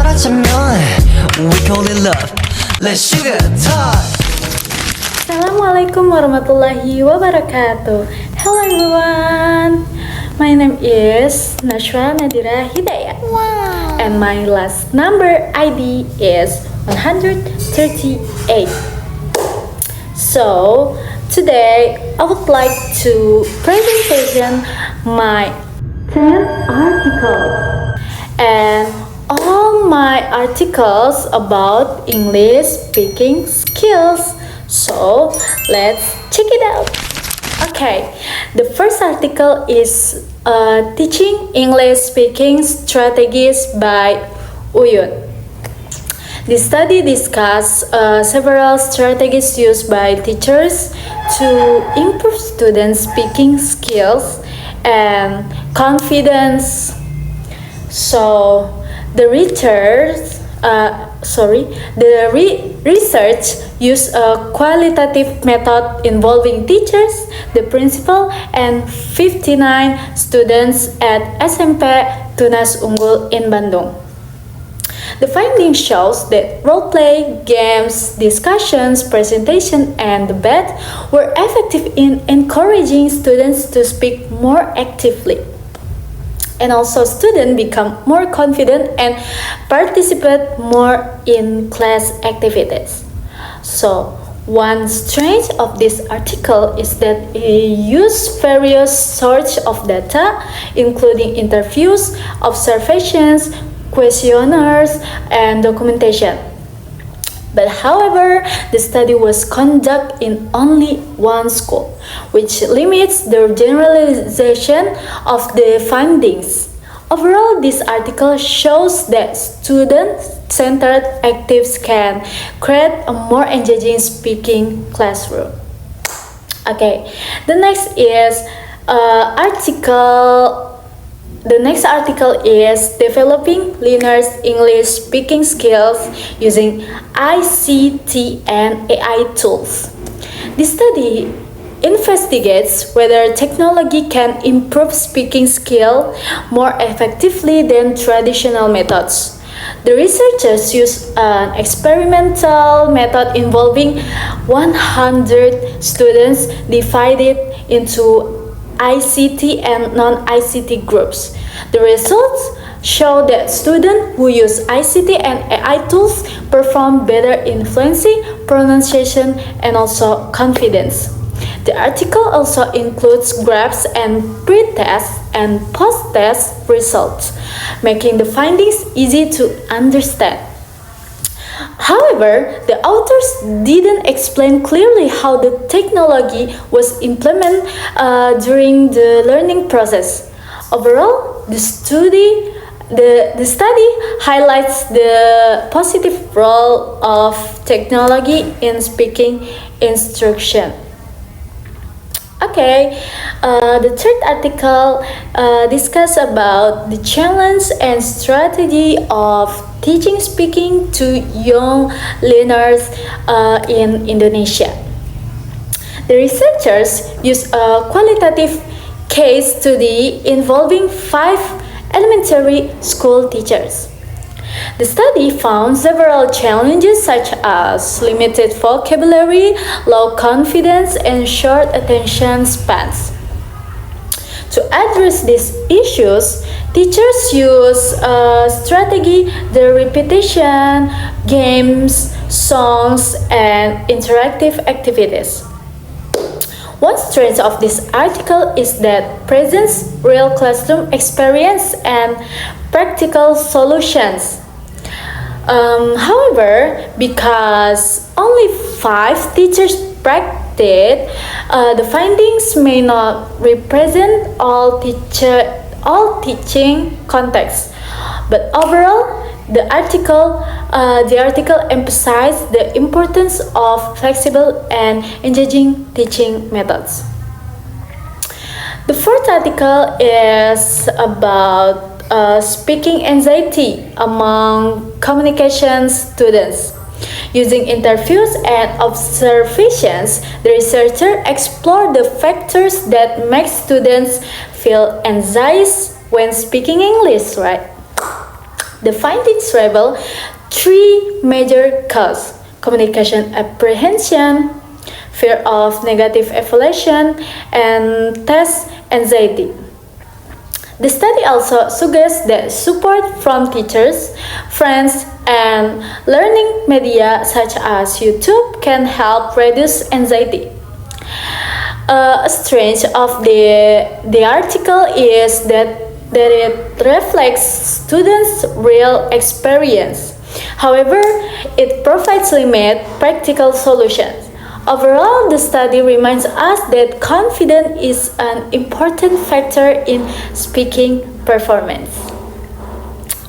알아차면 we call it love. Let's sugar talk. Assalamualaikum warahmatullahi wabarakatuh. Hello everyone. My name is Nashwa Nadira Hidayat. Wow. And my last number ID is 138. So today I would like to presentation my 10 articles and all my articles about English speaking skills. So let's check it out. Okay, the first article is Teaching English Speaking Strategies by Uyun. The study discussed several strategies used by teachers to improve students' speaking skills and confidence. So the research used a qualitative method involving teachers, the principal, and 59 students at SMP Tunas Unggul in Bandung. The finding shows that role-play, games, discussions, presentation, and debate were effective in encouraging students to speak more actively. And also students become more confident and participate more in class activities. So one strength of this article is that it uses various sorts of data, including interviews, observations, questionnaires, and documentation. But however, the study was conducted in only one school, which limits the generalization of the findings. Overall, this article shows that student-centered activities can create a more engaging speaking classroom. Okay, the next article is Developing Learners' English Speaking Skills Using ICT and AI Tools. This study investigates whether technology can improve speaking skill more effectively than traditional methods. The researchers used an experimental method involving 100 students divided into ICT and non-ICT groups. The results show that students who use ICT and AI tools perform better in fluency, pronunciation, and also confidence. The article also includes graphs and pre-test and post-test results, making the findings easy to understand. However, the authors didn't explain clearly how the technology was implemented during the learning process. Overall, the study highlights the positive role of technology in speaking instruction. Okay, the third article discusses about the challenge and strategy of teaching speaking to young learners in Indonesia. The researchers used a qualitative case study involving 5 elementary school teachers. The study found several challenges such as limited vocabulary, low confidence, and short attention spans. To address these issues, teachers use a strategy, the repetition, games, songs, and interactive activities. One strength of this article is that presents real classroom experience and practical solutions. However, because only 5 teachers practiced, the findings may not represent all teaching contexts. But overall, the article emphasized the importance of flexible and engaging teaching methods. The fourth article is about speaking anxiety among communication students. Using interviews and observations, the researcher explored the factors that make students feel anxious when speaking English, right? The findings reveal three major causes: communication apprehension, fear of negative evaluation, and test anxiety. The study also suggests that support from teachers, friends, and learning media such as YouTube can help reduce anxiety. A strength of the article is that it reflects students' real experience. However, it provides limited practical solutions. Overall, the study reminds us that confidence is an important factor in speaking performance.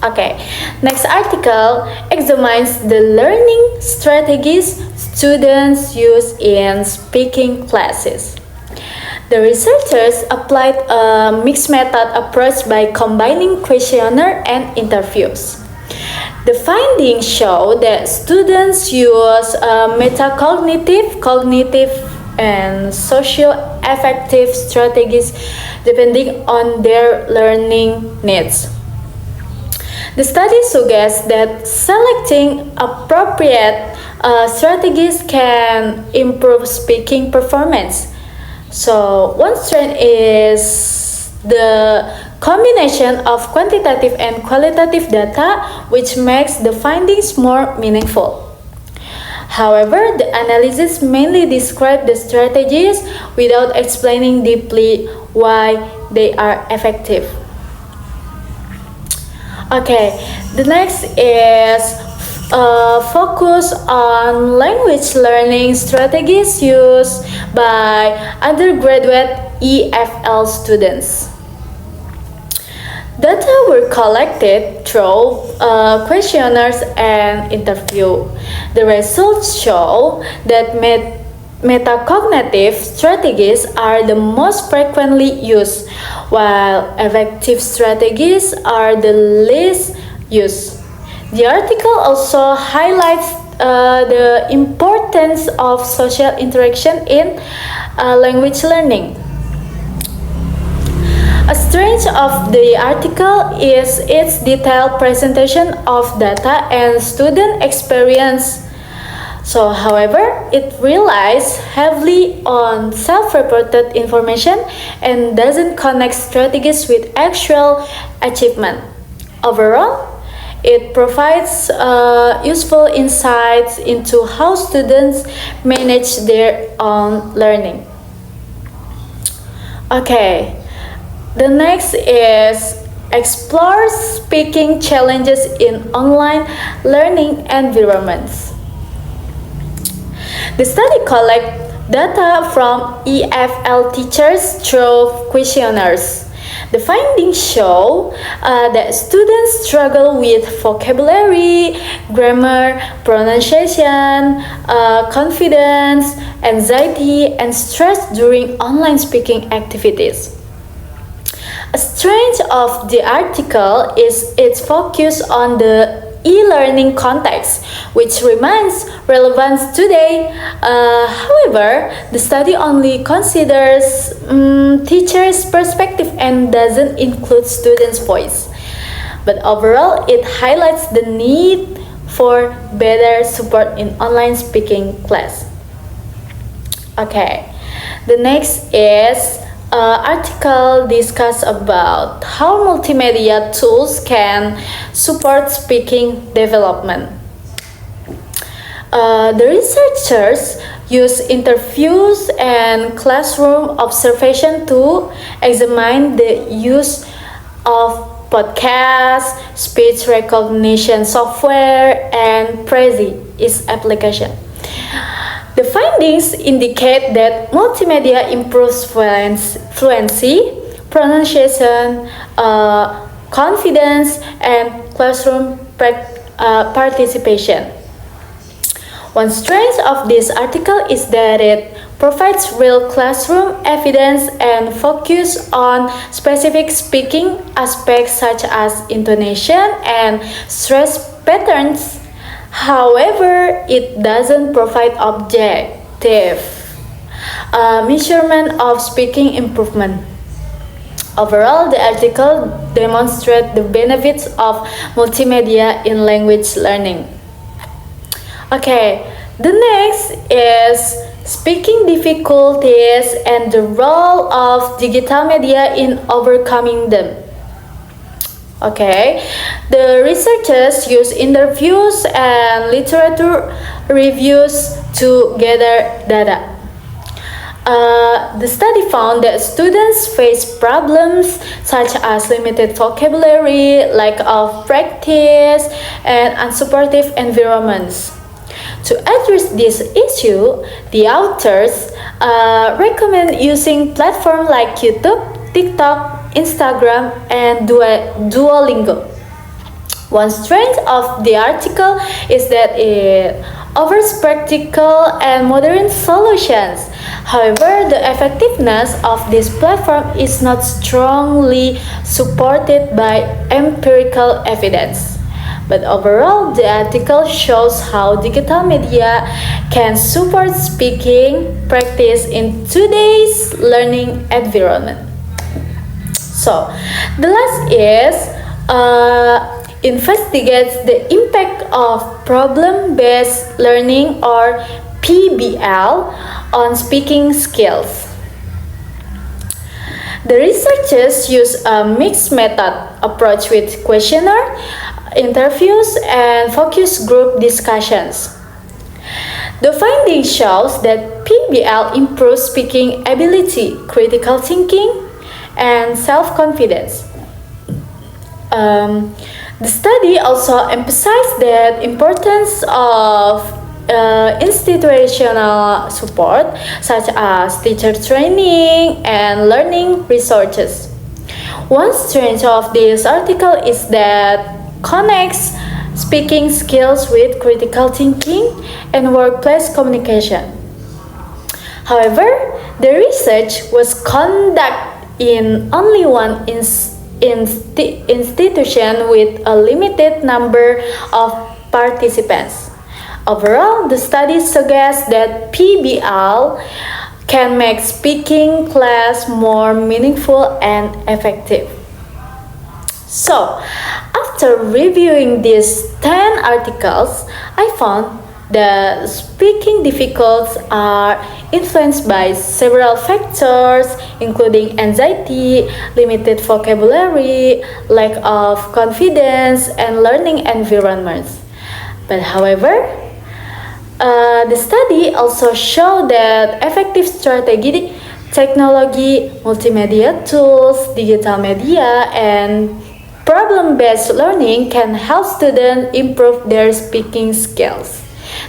Okay, next article examines the learning strategies students use in speaking classes. The researchers applied a mixed method approach by combining questionnaire and interviews. The findings show that students use metacognitive, cognitive, and socio-affective strategies depending on their learning needs. The study suggests that selecting appropriate strategies can improve speaking performance. So, one strength is the combination of quantitative and qualitative data, which makes the findings more meaningful. However, the analysis mainly described the strategies without explaining deeply why they are effective. Okay, the next is focus on language learning strategies used by undergraduate EFL students. Data were collected through questionnaires and interview. The results show that metacognitive strategies are the most frequently used, while affective strategies are the least used. The article also highlights the importance of social interaction in language learning. A strength of the article is its detailed presentation of data and student experience. So, however, it relies heavily on self-reported information and doesn't connect strategies with actual achievement. Overall, it provides useful insights into how students manage their own learning. Okay, the next is explore speaking challenges in online learning environments. The study collects data from EFL teachers through questionnaires. The findings show that students struggle with vocabulary, grammar, pronunciation, confidence, anxiety, and stress during online speaking activities. A strength of the article is its focus on the e-learning context, which remains relevant today. However, the study only considers teachers' perspective and doesn't include students' voice. But overall, it highlights the need for better support in online speaking class. Okay, the next is article discuss about how multimedia tools can support speaking development. The researchers use interviews and classroom observation to examine the use of podcasts, speech recognition software, and Prezi, its application. The findings indicate that multimedia improves fluency, pronunciation, confidence, and classroom participation. One strength of this article is that it provides real classroom evidence and focus on specific speaking aspects such as intonation and stress patterns. However, it doesn't provide objective measurement of speaking improvement. Overall, the article demonstrates the benefits of multimedia in language learning. Okay, the next is speaking difficulties and the role of digital media in overcoming them. Okay, the researchers use interviews and literature reviews to gather data. The study found that students face problems such as limited vocabulary, lack of practice, and unsupportive environments. To address this issue, the authors recommend using platforms like YouTube, TikTok, Instagram, and Duolingo. One strength of the article is that it offers practical and modern solutions. However, the effectiveness of this platform is not strongly supported by empirical evidence. But overall, the article shows how digital media can support speaking practice in today's learning environment. So, the last is investigates the impact of problem-based learning or PBL on speaking skills. The researchers use a mixed method approach with questionnaire, interviews, and focus group discussions. The finding shows that PBL improves speaking ability, critical thinking, and self-confidence. The study also emphasized the importance of institutional support, such as teacher training and learning resources. One strength of this article is that connects speaking skills with critical thinking and workplace communication. However, the research was conducted in only one institution with a limited number of participants. Overall, the study suggests that PBL can make speaking class more meaningful and effective. So, after reviewing these 10 articles, I found that speaking difficulties are influenced by several factors, including anxiety, limited vocabulary, lack of confidence, and learning environments. But however, the study also showed that effective strategy, technology, multimedia tools, digital media, and problem-based learning can help students improve their speaking skills.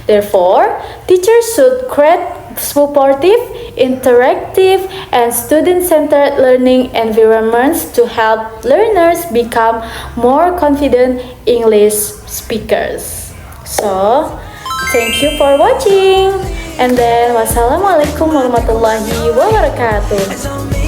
Therefore, teachers should create supportive, interactive, and student-centered learning environments to help learners become more confident English speakers. So, thank you for watching. And then, wassalamualaikum warahmatullahi wabarakatuh.